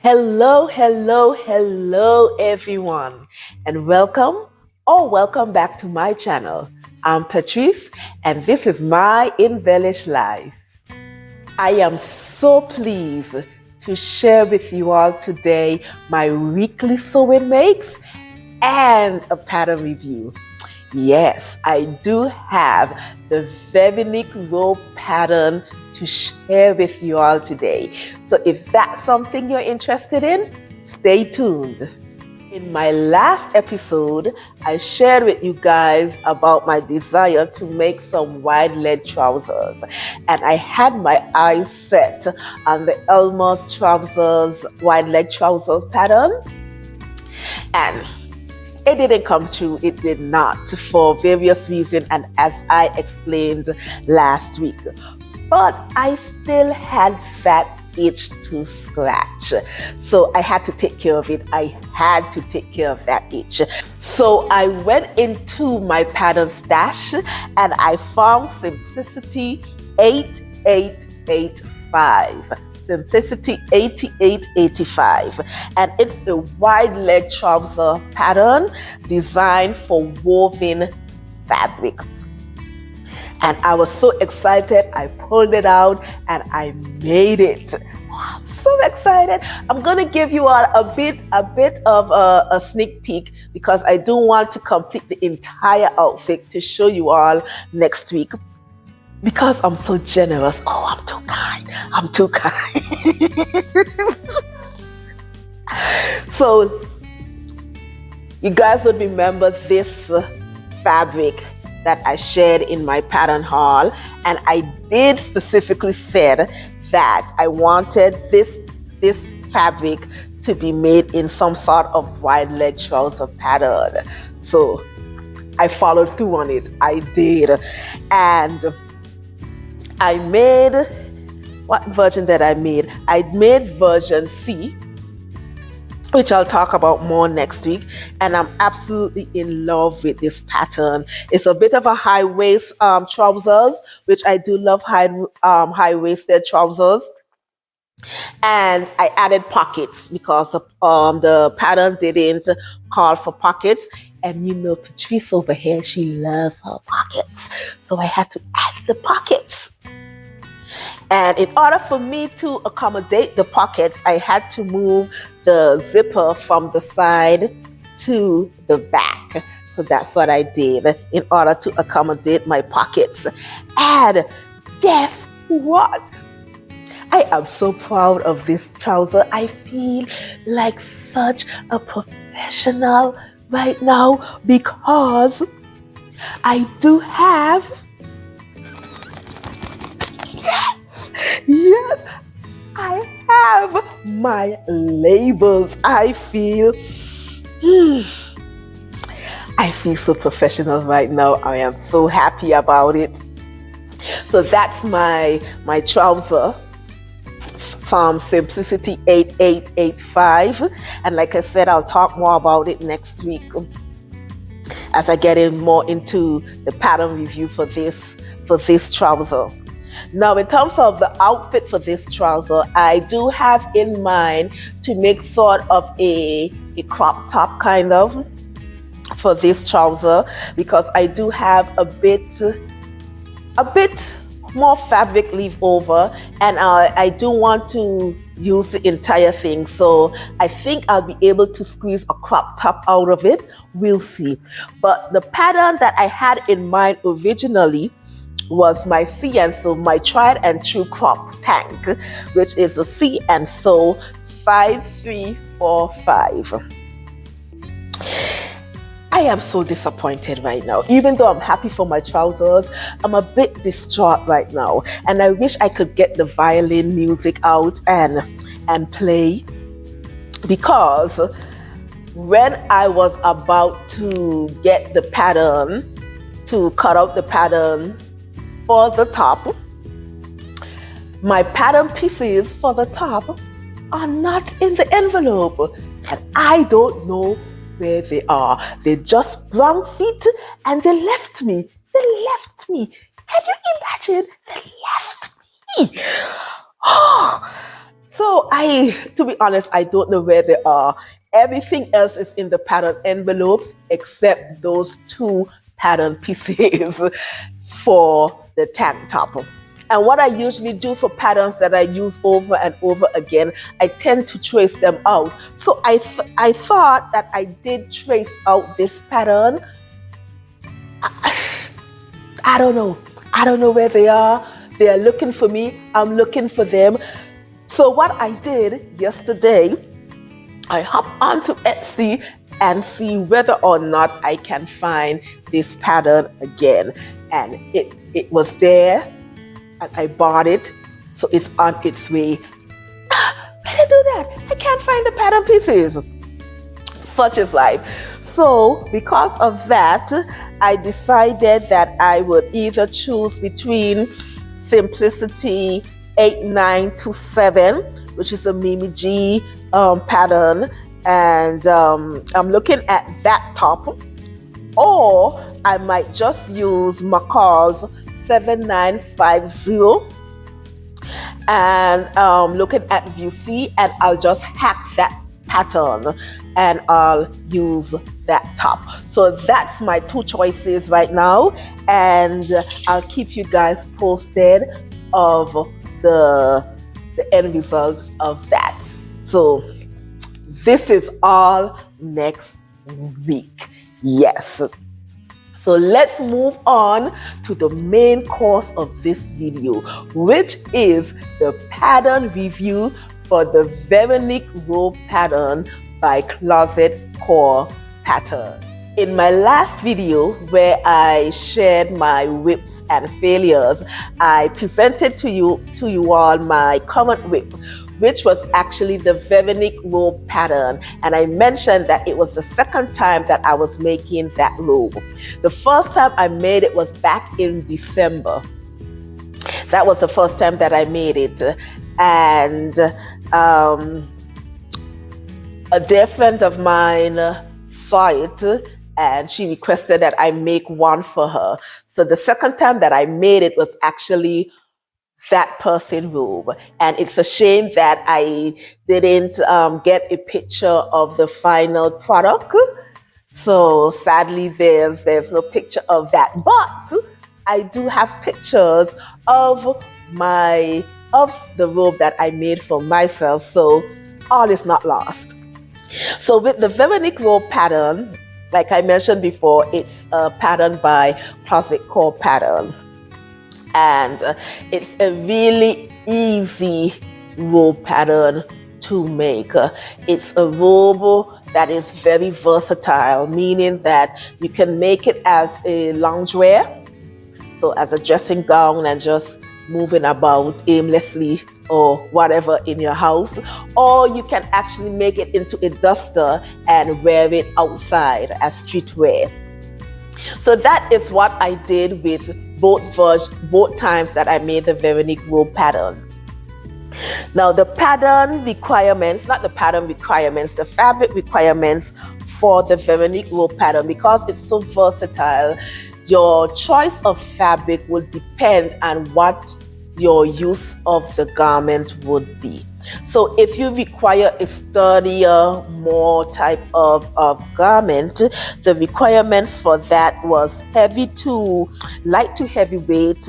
Hello, hello, hello, everyone, and welcome back to my channel. I'm Patrice, and this is my embellished life. I am so pleased to share with you all today my weekly sewing makes and a pattern review. Yes, I do have the Veronik Robe pattern to share with you all today. So if that's something you're interested in, stay tuned. In my last episode, I shared with you guys about my desire to make some wide leg trousers. And I had my eyes set on the Elmer's trousers, wide leg trousers pattern. And it didn't come true. It did not, for various reasons, and as I explained last week. But I still had that itch to scratch. So I had to take care of it. I had to take care of that itch. So I went into my pattern stash and I found Simplicity 8885. Simplicity 8885, and it's a wide leg trouser pattern designed for woven fabric. And I was so excited. I pulled it out and I made it. Oh, I'm so excited. I'm gonna give you all a bit of a sneak peek because I do want to complete the entire outfit to show you all next week. Because I'm so generous. Oh, I'm too kind. I'm too kind. So, you guys would remember this fabric that I shared in my pattern haul. And I did specifically said that I wanted this fabric to be made in some sort of wide leg trouser pattern. So, I followed through on it. I did. And I made, what version did I made? I made version C, which I'll talk about more next week. And I'm absolutely in love with this pattern. It's a bit of a high waist trousers, which I do love high waisted trousers. And I added pockets because the pattern didn't call for pockets. And you know, Patrice over here, she loves her pockets. So I had to add the pockets. And in order for me to accommodate the pockets, I had to move the zipper from the side to the back. So that's what I did in order to accommodate my pockets. And guess what? I am so proud of this trouser. I feel like such a professional right now because I do have, yes, I have my labels. I feel so professional right now. I am so happy about it. So that's my trouser from Simplicity 8885. And like I said, I'll talk more about it next week as I get in more into the pattern review for this trouser. Now, in terms of the outfit for this trouser, I do have in mind to make sort of a crop top kind of for this trouser because I do have a bit more fabric leave over, and I do want to use the entire thing. So I think I'll be able to squeeze a crop top out of it. We'll see. But the pattern that I had in mind originally was my See and Sew, my tried and true crop tank, which is a See and Sew 5345. I am so disappointed right now. Even though I'm happy for my trousers, I'm a bit distraught right now. And I wish I could get the violin music out and play. Because when I was about to get the pattern, to cut out the pattern for the top, my pattern pieces for the top are not in the envelope. And I don't know where they are. They just brown feet and they left me. They left me. Can you imagine? They left me. Oh, So So to be honest, I don't know where they are. Everything else is in the pattern envelope except those 2 pattern pieces for the tank top. And what I usually do for patterns that I use over and over again, I tend to trace them out. So I thought that I did trace out this pattern. I don't know. I don't know where they are. They are looking for me. I'm looking for them. So what I did yesterday, I hopped onto Etsy and see whether or not I can find this pattern again. And it was there, and I bought it. So it's on its way. Why did I do that? I can't find the pattern pieces. Such is life. So because of that, I decided that I would either choose between Simplicity 8927, which is a Mimi G pattern, and I'm looking at that top, or I might just use McCall's 7950 and looking at View C, and I'll just hack that pattern and I'll use that top. So that's my 2 choices right now, and I'll keep you guys posted of the end result of that. So this is all next week. Yes. So let's move on to the main course of this video, which is the pattern review for the Veronik Robe pattern by Closet Core Pattern. In my last video where I shared my whips and failures, I presented to you all my current whip, which was actually the Veronik Robe pattern, and I mentioned that it was the second time that I was making that robe. The first time I made it was back in December. That was the first time that I made it, and a dear friend of mine saw it and she requested that I make one for her. So the second time that I made it was actually that person robe, and it's a shame that I didn't get a picture of the final product. So sadly there's no picture of that, but I do have pictures of the robe that I made for myself, so all is not lost. So with the Veronik Robe pattern, like I mentioned before, it's a pattern by Closet Core Pattern. And it's a really easy robe pattern to make. It's a robe that is very versatile, meaning that you can make it as a loungewear, so as a dressing gown and just moving about aimlessly or whatever in your house, or you can actually make it into a duster and wear it outside as streetwear. So that is what I did with both times that I made the Veronik Robe pattern. Now the pattern requirements, not the pattern requirements, the fabric requirements for the Veronik Robe pattern, because it's so versatile, your choice of fabric will depend on what your use of the garment would be. So if you require a sturdier, more type of garment, the requirements for that was light to heavyweight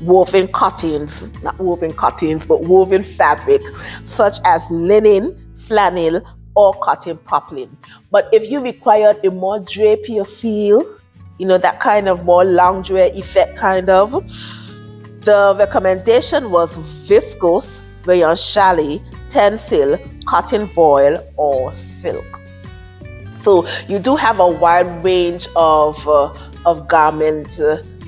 woven cottons, not woven cottons, but woven fabric, such as linen, flannel, or cotton poplin. But if you required a more drapier feel, that kind of more loungewear effect kind of, the recommendation was viscose, rayon challis, tencel, cotton voile, or silk. So you do have a wide range of garment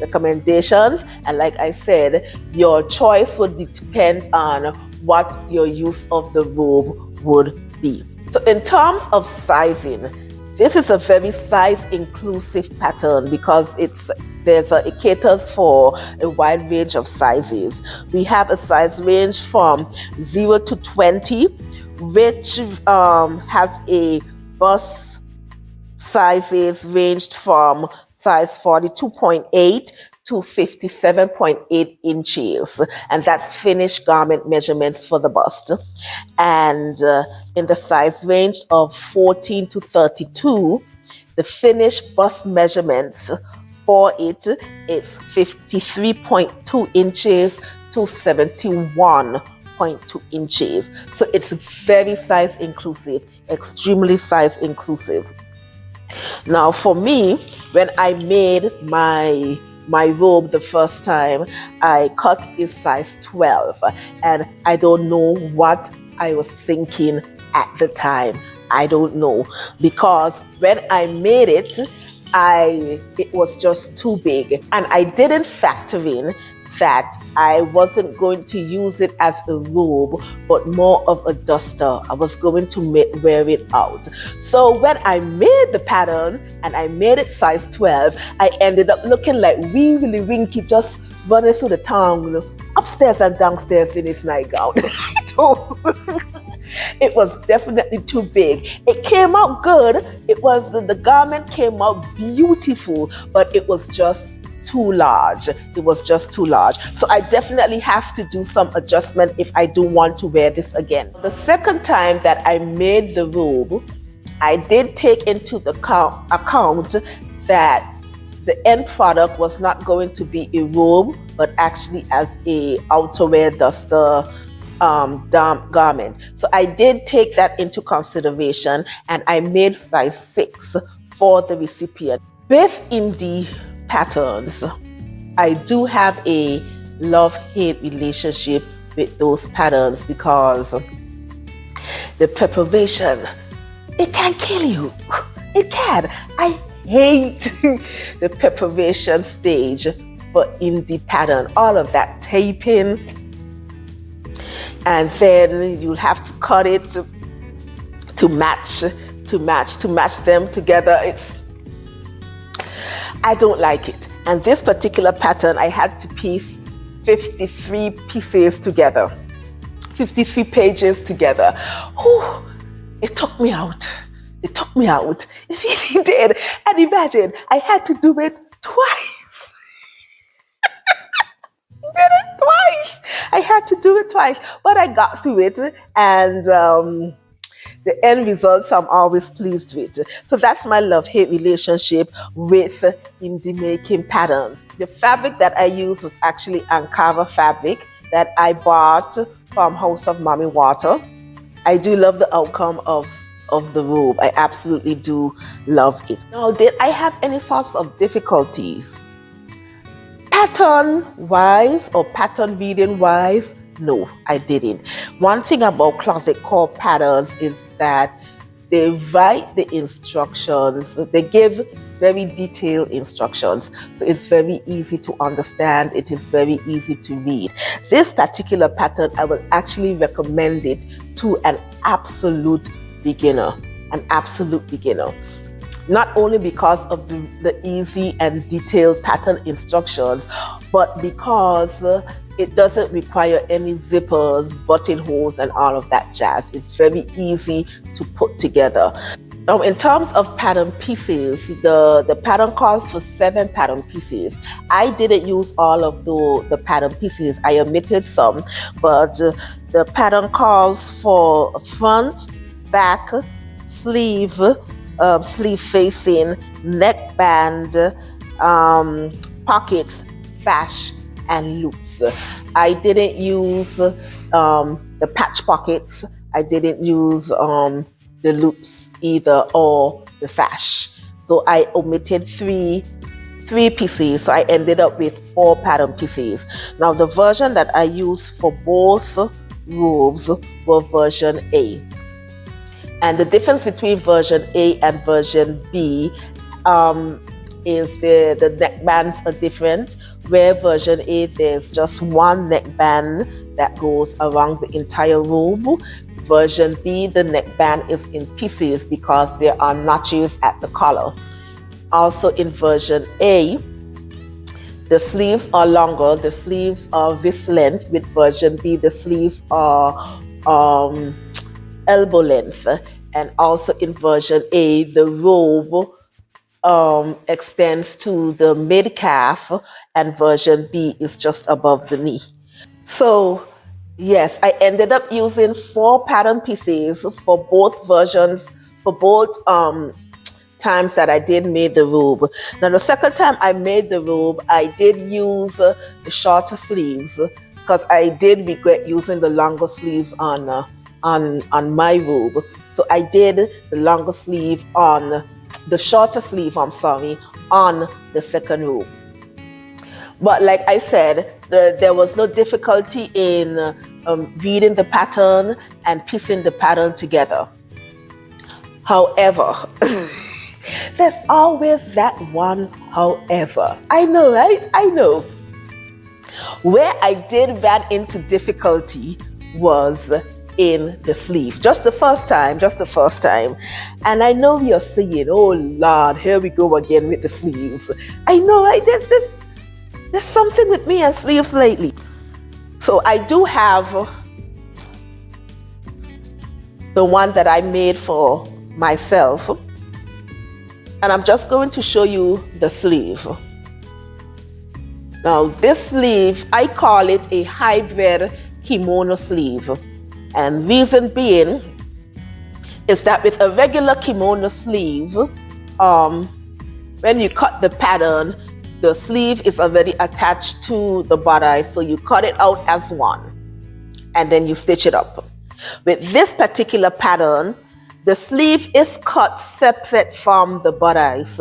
recommendations, and like I said, your choice would depend on what your use of the robe would be. So in terms of sizing, this is a very size-inclusive pattern because it caters for a wide range of sizes. We have a size range from 0 to 20, which has a bust sizes ranged from size 42.8 to 57.8 inches, and that's finished garment measurements for the bust. And in the size range of 14 to 32, the finished bust measurements for it is 53.2 inches to 71.2 inches. So it's very size inclusive, extremely size inclusive. Now for me, when I made my robe the first time, I cut a size 12, and I don't know what I was thinking at the time. I don't know, because when I made it, it was just too big, and I didn't factor in that I wasn't going to use it as a robe, but more of a duster. I was going to wear it out. So when I made the pattern and I made it size 12, I ended up looking like really winky, just running through the town, upstairs and downstairs in this nightgown. It was definitely too big. It came out good. It was the garment came out beautiful, but it was just too large. It was just too large. So I definitely have to do some adjustment if I do want to wear this again. The second time that I made the robe, I did take into the account that the end product was not going to be a robe, but actually as a outerwear duster garment. So I did take that into consideration, and I made size 6 for the recipient. With indie patterns, I do have a love-hate relationship with those patterns, because the preparation, it can kill you. It can. I hate the preparation stage for indie pattern. All of that taping, and then you'll have to cut it to match them together. I don't like it. And this particular pattern, I had to piece 53 pieces together, 53 pages together. Whew, it took me out. It really did. And imagine, I had to do it twice. I had to do it twice, but I got through it, and the end results I'm always pleased with. So that's my love-hate relationship with indie making patterns. The fabric that I used was actually Ankara fabric that I bought from House of Mommy Water. I do love the outcome of the robe. I absolutely do love it. Now, did I have any sorts of difficulties pattern-wise or pattern reading-wise? No, I didn't. One thing about Closet Core patterns is that they write the instructions. They give very detailed instructions. So it's very easy to understand. It is very easy to read. This particular pattern, I will actually recommend it to an absolute beginner. Not only because of the easy and detailed pattern instructions, but because it doesn't require any zippers, buttonholes, and all of that jazz. It's very easy to put together. Now, in terms of pattern pieces, the pattern calls for 7 pattern pieces. I didn't use all of the pattern pieces. I omitted some, but the pattern calls for front, back, sleeve, sleeve facing, neckband, pockets, sash, and loops. I didn't use the patch pockets. I didn't use the loops either, or the sash. So I omitted three pieces. So I ended up with 4 pattern pieces. Now the version that I used for both robes were version A. And the difference between version A and version B is the neckbands are different. Where version A, there's just one neckband that goes around the entire robe. Version B, the neckband is in pieces because there are notches at the collar. Also in version A, the sleeves are longer. The sleeves are this length. With version B, the sleeves are elbow length. And also in version A, the robe extends to the mid calf, and version B is just above the knee. So yes, I ended up using 4 pattern pieces for both versions, for both times that I did made the robe. Now the second time I made the robe, I did use the shorter sleeves because I did regret using the longer sleeves on my robe. So I did the longer sleeve on the shorter sleeve, I'm sorry, on the second robe. But like I said, there was no difficulty in reading the pattern and piecing the pattern together. However, there's always that one however. I know, right? I know. Where I did run into difficulty was in the sleeve. Just the first time. And I know you're saying, oh Lord, here we go again with the sleeves. I know, right? There's something with me and sleeves lately. So I do have the one that I made for myself. And I'm just going to show you the sleeve. Now this sleeve, I call it a hybrid kimono sleeve. And reason being is that with a regular kimono sleeve, when you cut the pattern, the sleeve is already attached to the bodice, so you cut it out as one and then you stitch it up. With this particular pattern, the sleeve is cut separate from the bodice,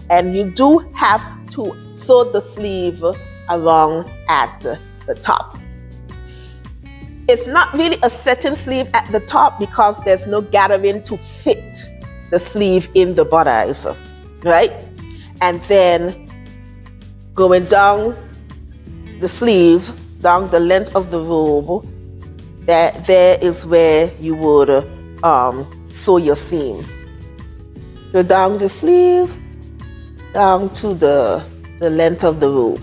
and you do have to sew the sleeve along at the top. It's not really a satin sleeve at the top because there's no gathering to fit the sleeve in the bodice, right? And then going down the sleeves, down the length of the robe, there is where you would sew your seam. So down the sleeve, down to the length of the robe.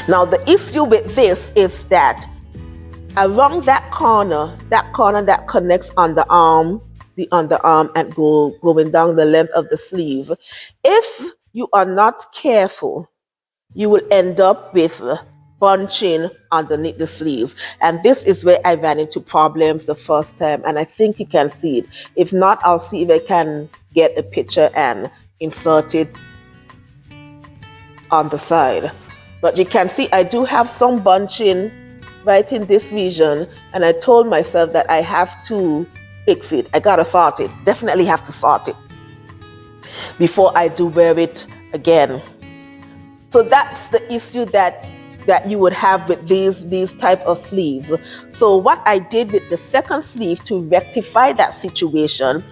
Now the issue with this is that around that corner that connects on the arm, the underarm, and going down the length of the sleeve, if you are not careful, you will end up with bunching underneath the sleeves. And this is where I ran into problems the first time, and I think you can see it. If not, I'll see if I can get a picture and insert it on the side. But you can see I do have some bunching right in this region, and I told myself that I have to fix it. I gotta sort it. Definitely have to sort it before I do wear it again. So that's the issue that you would have with these type of sleeves. So what I did with the second sleeve to rectify that situation,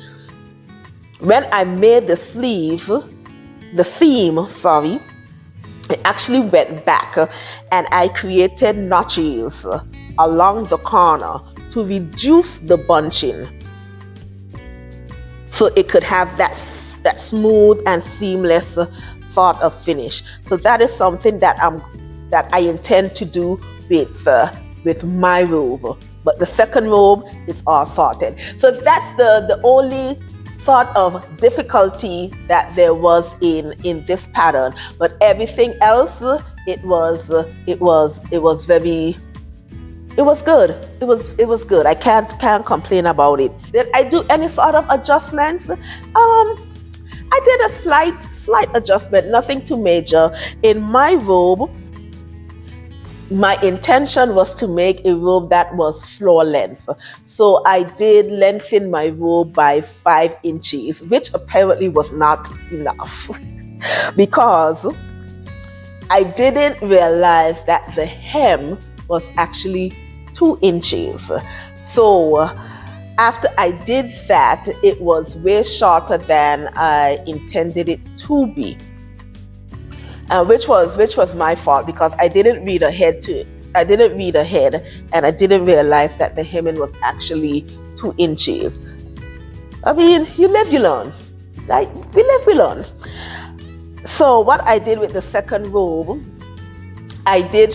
when I made the sleeve, the seam, sorry, I actually went back and I created notches along the corner to reduce the bunching, so it could have that smooth and seamless sort of finish. So that is something that I intend to do with my robe. But the second robe is all sorted. So that's the only sort of difficulty that there was in this pattern. But everything else, it was good. It was good. I can't complain about it. Did I do any sort of adjustments? I did a slight adjustment, nothing too major. In my robe, my intention was to make a robe that was floor length. So I did lengthen my robe by 5 inches, which apparently was not enough because I didn't realize that the hem was actually 2 inches. So after I did that, it was way shorter than I intended it to be, which was my fault because I didn't read ahead to it. I didn't read ahead, and I didn't realize that the hemming was actually 2 inches. I mean, you live, you learn, right? We live, we learn. So what I did with the second robe, I did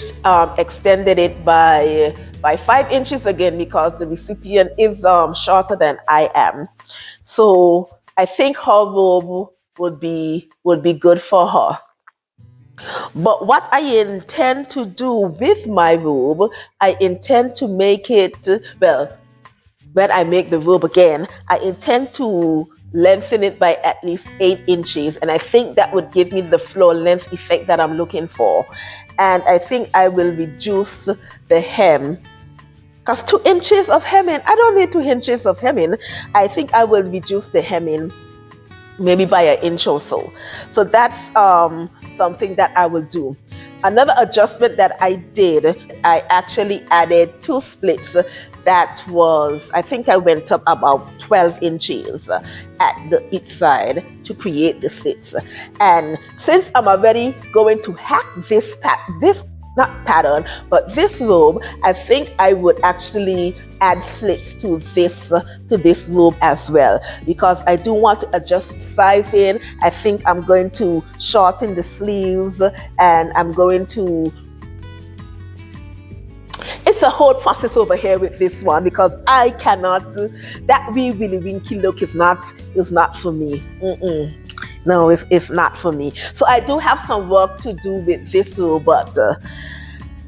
extended it by 5 inches again because the recipient is shorter than I am. So I think her robe would be good for her. But what I intend to do with my robe, I intend to make it, well, when I make the robe again, I intend to lengthen it by at least 8 inches. And I think that would give me the floor length effect that I'm looking for. And I think I will reduce the hem. Because 2 inches of hemming, I don't need 2 inches of hemming. I think I will reduce the hemming maybe by 1 inch or so. So that's something that I will do. Another adjustment that I did, I actually added 2 splits. That was, I think I went up about 12 inches at each side to create the slits. And since I'm already going to hack this robe, I think I would actually add slits to this robe as well, because I do want to adjust the sizing. I think I'm going to shorten the sleeves, and I'm going to, it's a whole process over here with this one, because I cannot, that really winky look is not for me. No, it's not for me. So I do have some work to do with this robe, but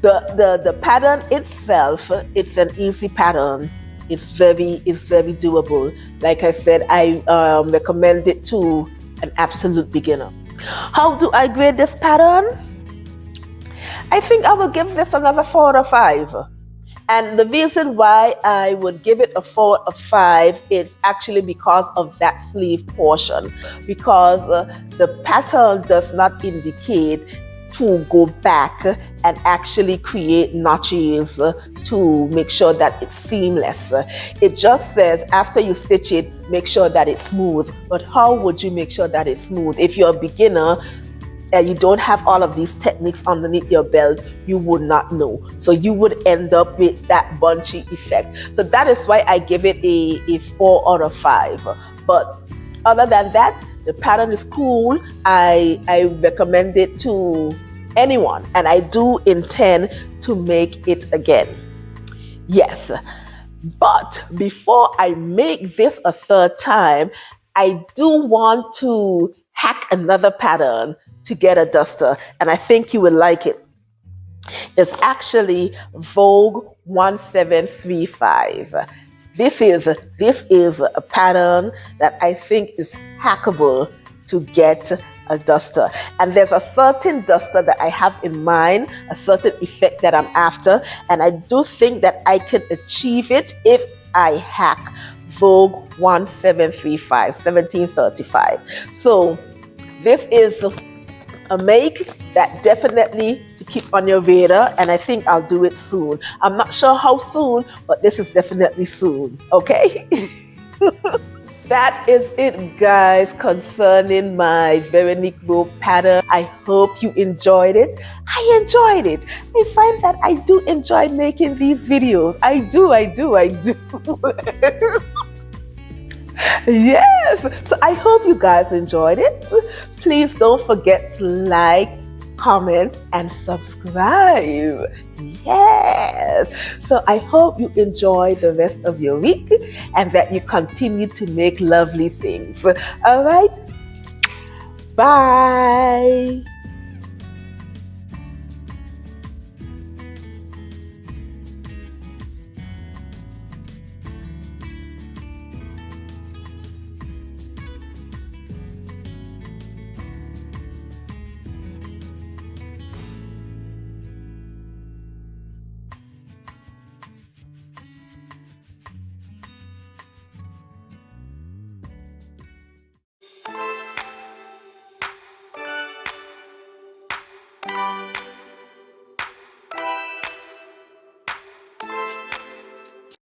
the pattern itself, it's an easy pattern. It's very doable. Like I said, I recommend it to an absolute beginner. How do I grade this pattern? I think I will give this another 4 out of 5. And the reason why I would give it a 4 out of 5 is actually because of that sleeve portion. Because the pattern does not indicate to go back and actually create notches to make sure that it's seamless. It just says after you stitch it, make sure that it's smooth. But how would you make sure that it's smooth? If you're a beginner and you don't have all of these techniques underneath your belt, you would not know. So you would end up with that bunchy effect. So that is why I give it a 4 out of 5. But other than that, the pattern is cool. I recommend it to anyone, and I do intend to make it again. Yes, but before I make this a 3rd time, I do want to hack another pattern to get a duster, and I think you will like it. It's actually Vogue 1735. This is a pattern that I think is hackable to get a duster. And there's a certain duster that I have in mind, a certain effect that I'm after, and I do think that I can achieve it if I hack Vogue 1735. So this is a make that definitely to keep on your radar, and I think I'll do it soon. I'm not sure how soon, but this is definitely soon, okay? That is it, guys, concerning my Veronik Robe pattern. I hope you enjoyed it. I enjoyed it. I find that I do enjoy making these videos. I do. Yes, so I hope you guys enjoyed it. Please don't forget to like, comment, and subscribe. Yes, so I hope you enjoy the rest of your week and that you continue to make lovely things. All right, bye.